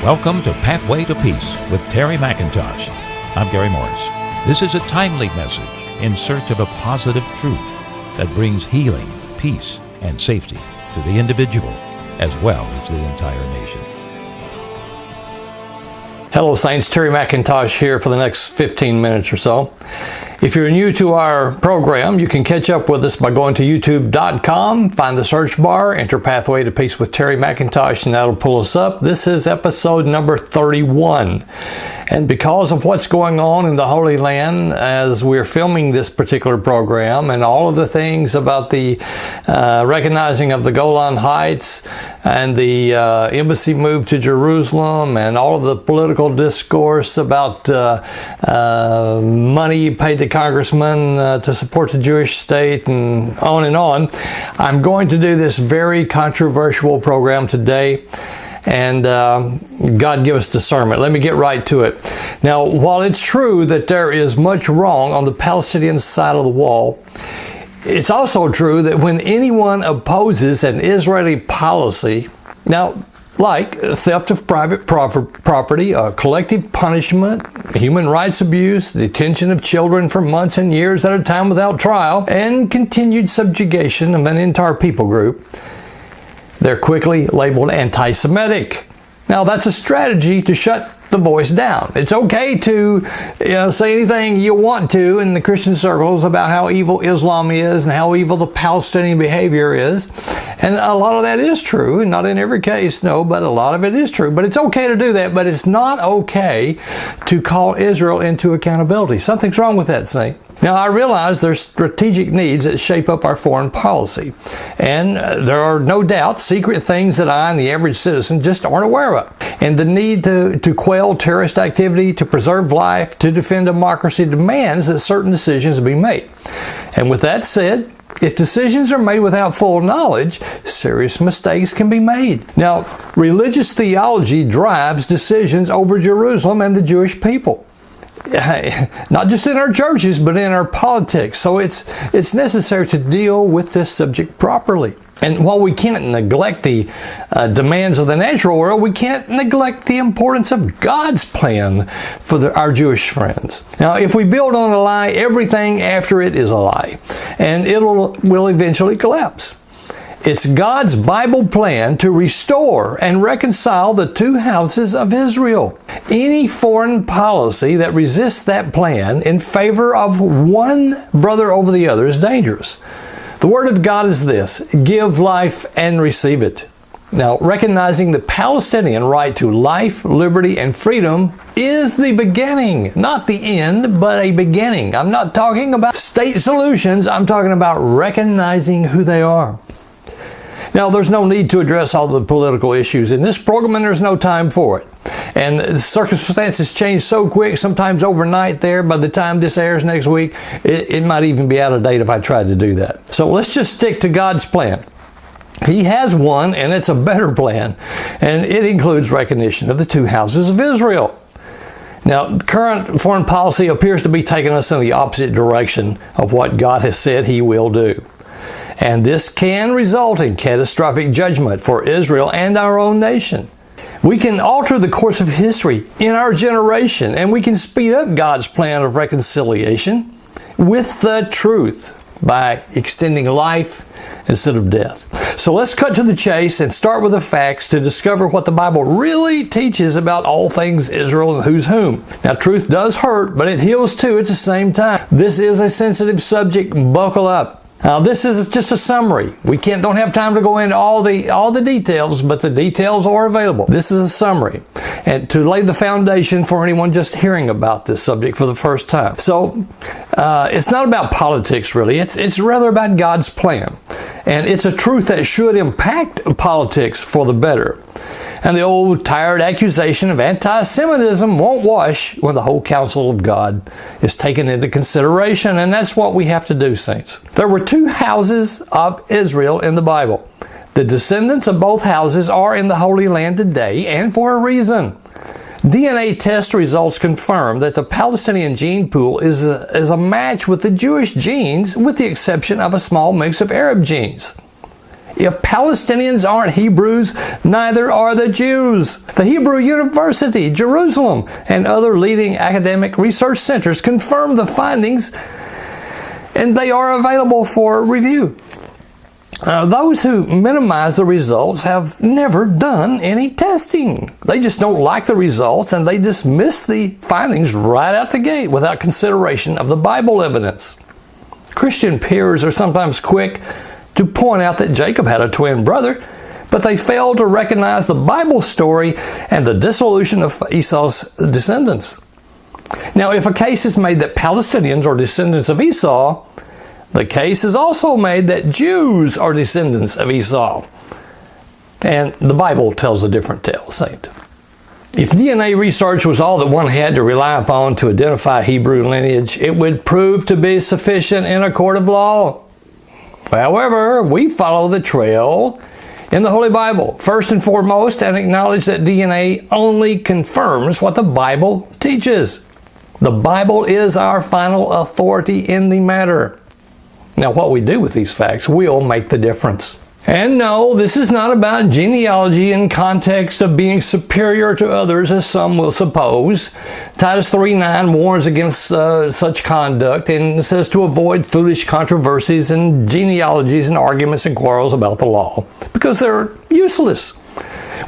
Welcome to Pathway to Peace with Terry McIntosh. I'm Gary Morris. This is a timely message in search of a positive truth that brings healing, peace, and safety to the individual as well as the entire nation. Hello Saints, Terry McIntosh here for the next 15 minutes or so. If you're new to our program, you can catch up with us by going to youtube.com, find the search bar, enter Pathway to Peace with Terry McIntosh, and that'll pull us up. This is episode number 31. And because of what's going on in the Holy Land as we're filming this particular program and all of the things about the recognizing of the Golan Heights and the embassy move to Jerusalem and all of the political discourse about money paid to congressmen to support the Jewish state and on, I'm going to do this very controversial program today. And God give us discernment. Let me get right to it. Now, while it's true that there is much wrong on the Palestinian side of the wall, it's also true that when anyone opposes an Israeli policy, now, like theft of private property, collective punishment, human rights abuse, detention of children for months and years at a time without trial, and continued subjugation of an entire people group, they're quickly labeled anti-Semitic. Now, that's a strategy to shut the voice down. It's okay to say anything you want to in the Christian circles about how evil Islam is and how evil the Palestinian behavior is. And a lot of that is true. Not in every case, no, but a lot of it is true. But it's okay to do that, but it's not okay to call Israel into accountability. Something's wrong with that, Saint. Now, I realize there's strategic needs that shape up our foreign policy. And there are no doubt secret things that I and the average citizen just aren't aware of. And the need to quell terrorist activity, to preserve life, to defend democracy demands that certain decisions be made. And with that said, if decisions are made without full knowledge, serious mistakes can be made. Now, religious theology drives decisions over Jerusalem and the Jewish people. Not just in our churches, but in our politics. So it's necessary to deal with this subject properly. And while we can't neglect the demands of the natural world, we can't neglect the importance of God's plan for our Jewish friends. Now, if we build on a lie, everything after it is a lie, and will eventually collapse. It's God's Bible plan to restore and reconcile the two houses of Israel. Any foreign policy that resists that plan in favor of one brother over the other is dangerous. The Word of God is this: give life and receive it. Now, recognizing the Palestinian right to life, liberty, and freedom is the beginning, not the end, but a beginning. I'm not talking about state solutions. I'm talking about recognizing who they are. Now, there's no need to address all the political issues in this program, and there's no time for it. And the circumstances change so quick, sometimes overnight there. By the time this airs next week, it might even be out of date if I tried to do that. So let's just stick to God's plan. He has one, and it's a better plan, and it includes recognition of the two houses of Israel. Now, current foreign policy appears to be taking us in the opposite direction of what God has said He will do. And this can result in catastrophic judgment for Israel and our own nation. We can alter the course of history in our generation, and we can speed up God's plan of reconciliation with the truth by extending life instead of death. So let's cut to the chase and start with the facts to discover what the Bible really teaches about all things Israel and who's whom. Now, truth does hurt, but it heals too at the same time. This is a sensitive subject. Buckle up. Now, this is just a summary. We don't have time to go into all the details, but the details are available. This is a summary, and to lay the foundation for anyone just hearing about this subject for the first time. So, it's not about politics, really. It's rather about God's plan, and it's a truth that should impact politics for the better. And the old tired accusation of anti-Semitism won't wash when the whole counsel of God is taken into consideration, and that's what we have to do, saints. There were two houses of Israel in the Bible. The descendants of both houses are in the Holy Land today, and for a reason. DNA test results confirm that the Palestinian gene pool is a match with the Jewish genes, with the exception of a small mix of Arab genes. If Palestinians aren't Hebrews, neither are the Jews. The Hebrew University, Jerusalem, and other leading academic research centers confirm the findings, and they are available for review. Those who minimize the results have never done any testing. They just don't like the results, and they dismiss the findings right out the gate without consideration of the Bible evidence. Christian peers are sometimes quick to point out that Jacob had a twin brother, but they fail to recognize the Bible story and the dissolution of Esau's descendants. Now, if a case is made that Palestinians are descendants of Esau, the case is also made that Jews are descendants of Esau. And the Bible tells a different tale, saint. If DNA research was all that one had to rely upon to identify Hebrew lineage, it would prove to be sufficient in a court of law. However, we follow the trail in the Holy Bible, first and foremost, and acknowledge that DNA only confirms what the Bible teaches. The Bible is our final authority in the matter. Now, what we do with these facts will make the difference. And no, this is not about genealogy in context of being superior to others, as some will suppose. Titus 3:9 warns against such conduct and says to avoid foolish controversies and genealogies and arguments and quarrels about the law, because they're useless.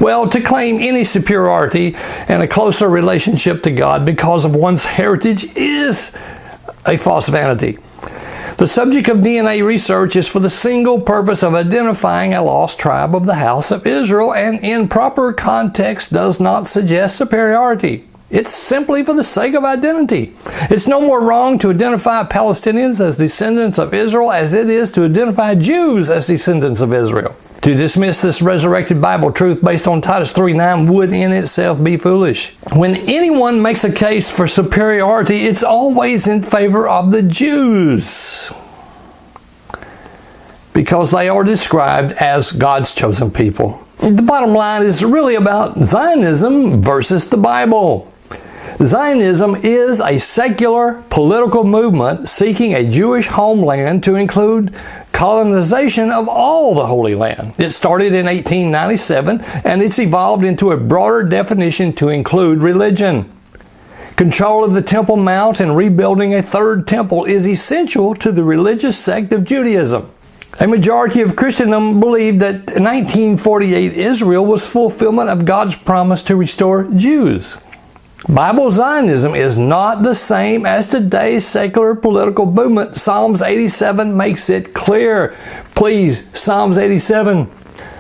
Well, to claim any superiority and a closer relationship to God because of one's heritage is a false vanity. The subject of DNA research is for the single purpose of identifying a lost tribe of the house of Israel, and in proper context does not suggest superiority. It's simply for the sake of identity. It's no more wrong to identify Palestinians as descendants of Israel as it is to identify Jews as descendants of Israel. To dismiss this resurrected Bible truth based on Titus 3:9 would in itself be foolish. When anyone makes a case for superiority, it's always in favor of the Jews, because they are described as God's chosen people. The bottom line is really about Zionism versus the Bible. Zionism is a secular political movement seeking a Jewish homeland to include colonization of all the Holy Land. It started in 1897, and it's evolved into a broader definition to include religion. Control of the Temple Mount and rebuilding a third temple is essential to the religious sect of Judaism. A majority of Christendom believed that 1948 Israel was fulfillment of God's promise to restore Jews. Bible Zionism is not the same as today's secular political movement. Psalms 87 makes it clear. Please, Psalms 87.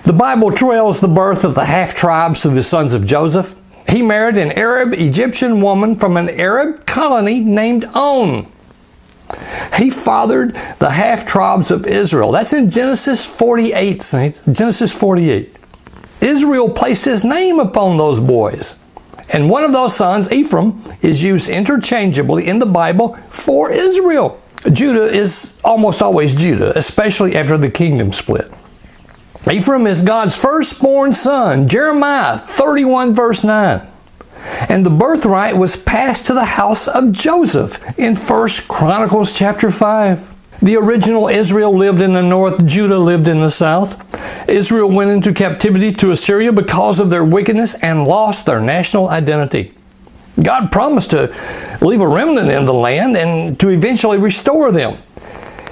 The Bible trails the birth of the half-tribes to the sons of Joseph. He married an Arab-Egyptian woman from an Arab colony named On. He fathered the half-tribes of Israel. That's in Genesis 48, saints. Genesis 48. Israel placed his name upon those boys. And one of those sons, Ephraim, is used interchangeably in the Bible for Israel. Judah is almost always Judah, especially after the kingdom split. Ephraim is God's firstborn son, Jeremiah 31 verse 9. And the birthright was passed to the house of Joseph in 1 Chronicles chapter 5. The original Israel lived in the north, Judah lived in the south. Israel went into captivity to Assyria because of their wickedness and lost their national identity. God promised to leave a remnant in the land and to eventually restore them.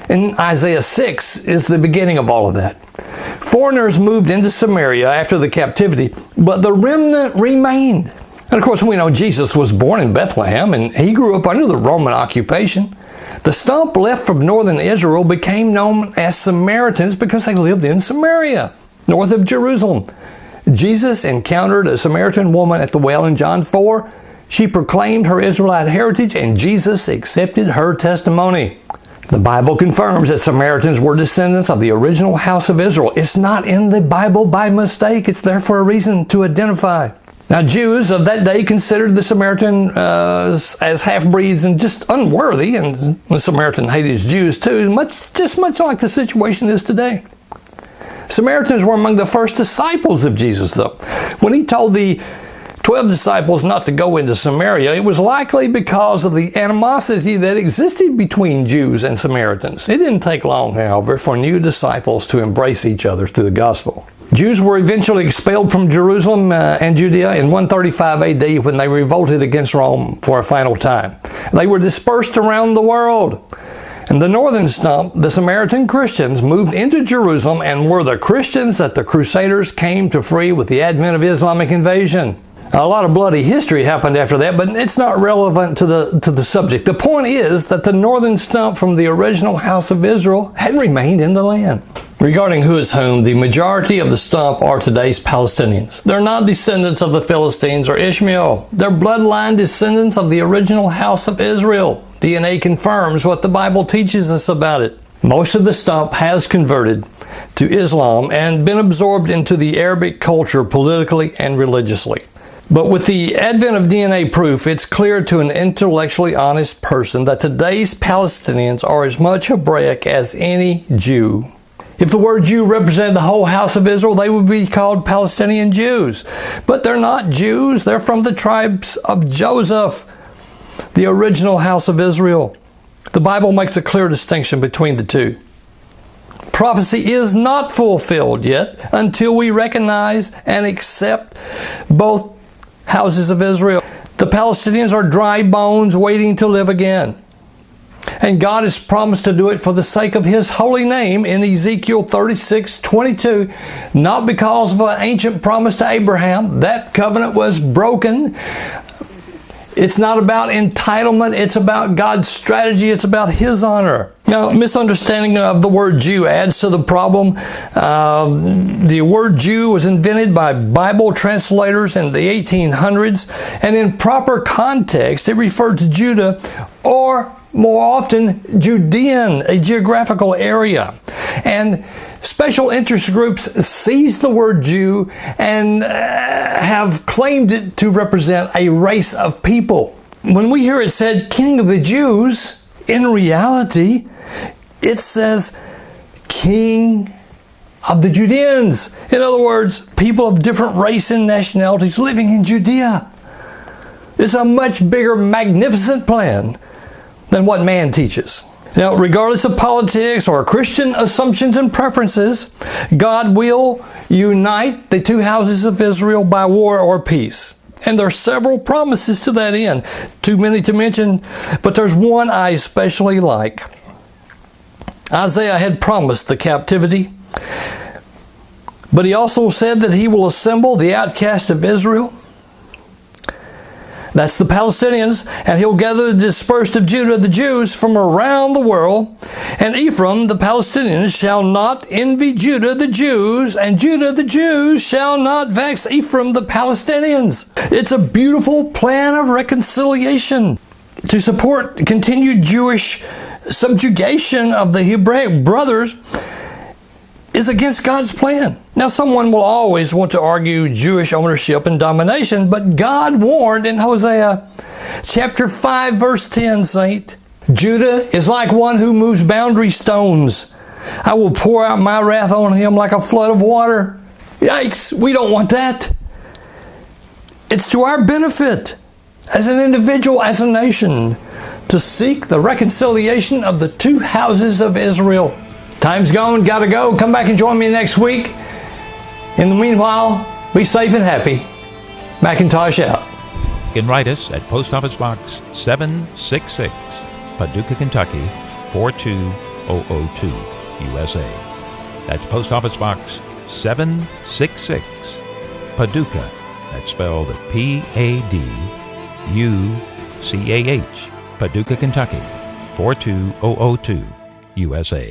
And Isaiah 6 is the beginning of all of that. Foreigners moved into Samaria after the captivity, but the remnant remained. And of course, we know Jesus was born in Bethlehem, and he grew up under the Roman occupation. The stump left from northern Israel became known as Samaritans because they lived in Samaria, north of Jerusalem. Jesus encountered a Samaritan woman at the well in John 4. She proclaimed her Israelite heritage, and Jesus accepted her testimony. The Bible confirms that Samaritans were descendants of the original house of Israel. It's not in the Bible by mistake. It's there for a reason to identify. Now, Jews of that day considered the Samaritan as half-breeds and just unworthy, and the Samaritan hated Jews too, much like the situation is today. Samaritans were among the first disciples of Jesus, though. When he told the 12 disciples not to go into Samaria, it was likely because of the animosity that existed between Jews and Samaritans. It didn't take long, however, for new disciples to embrace each other through the gospel. Jews were eventually expelled from Jerusalem and Judea in 135 AD when they revolted against Rome for a final time. They were dispersed around the world. In the northern stump, the Samaritan Christians moved into Jerusalem and were the Christians that the Crusaders came to free with the advent of Islamic invasion. A lot of bloody history happened after that, but it's not relevant to the subject. The point is that the northern stump from the original house of Israel had remained in the land. Regarding who is whom, the majority of the stump are today's Palestinians. They're not descendants of the Philistines or Ishmael. They're bloodline descendants of the original house of Israel. DNA confirms what the Bible teaches us about it. Most of the stump has converted to Islam and been absorbed into the Arabic culture politically and religiously. But with the advent of DNA proof, it's clear to an intellectually honest person that today's Palestinians are as much Hebraic as any Jew. If the word Jew represented the whole house of Israel, they would be called Palestinian Jews. But they're not Jews. They're from the tribes of Joseph, the original house of Israel. The Bible makes a clear distinction between the two. Prophecy is not fulfilled yet until we recognize and accept both houses of Israel. The Palestinians are dry bones waiting to live again. And God has promised to do it for the sake of His holy name in Ezekiel 36:22, not because of an ancient promise to Abraham. That covenant was broken. It's not about entitlement. It's about God's strategy. It's about His honor. Now, misunderstanding of the word Jew adds to the problem. The word Jew was invented by Bible translators in the 1800s, and in proper context, it referred to Judah, or more often, Judean, a geographical area. And special interest groups seized the word Jew and have claimed it to represent a race of people. When we hear it said, King of the Jews, in reality, it says, King of the Judeans. In other words, people of different race and nationalities living in Judea. It's a much bigger, magnificent plan than what man teaches. Now, regardless of politics or Christian assumptions and preferences, God will unite the two houses of Israel by war or peace. And there are several promises to that end. Too many to mention, but there's one I especially like. Isaiah had promised the captivity, but he also said that he will assemble the outcast of Israel. That's the Palestinians, and he'll gather the dispersed of Judah, the Jews, from around the world. And Ephraim, the Palestinians, shall not envy Judah, the Jews, and Judah, the Jews, shall not vex Ephraim, the Palestinians. It's a beautiful plan of reconciliation to support continued Jewish subjugation of the Hebraic brothers is against God's plan. Now, someone will always want to argue Jewish ownership and domination, but God warned in Hosea chapter 5, verse 10, Saint, Judah is like one who moves boundary stones. I will pour out my wrath on him like a flood of water. Yikes, we don't want that. It's to our benefit as an individual, as a nation, to seek the reconciliation of the two houses of Israel. Time's gone, gotta go. Come back and join me next week. In the meanwhile, be safe and happy. Macintosh out. You can write us at Post Office Box 766, Paducah, Kentucky 42002, USA. That's Post Office Box 766, Paducah. That's spelled P-A-D-U-C-A-H, Paducah, Kentucky 42002, USA.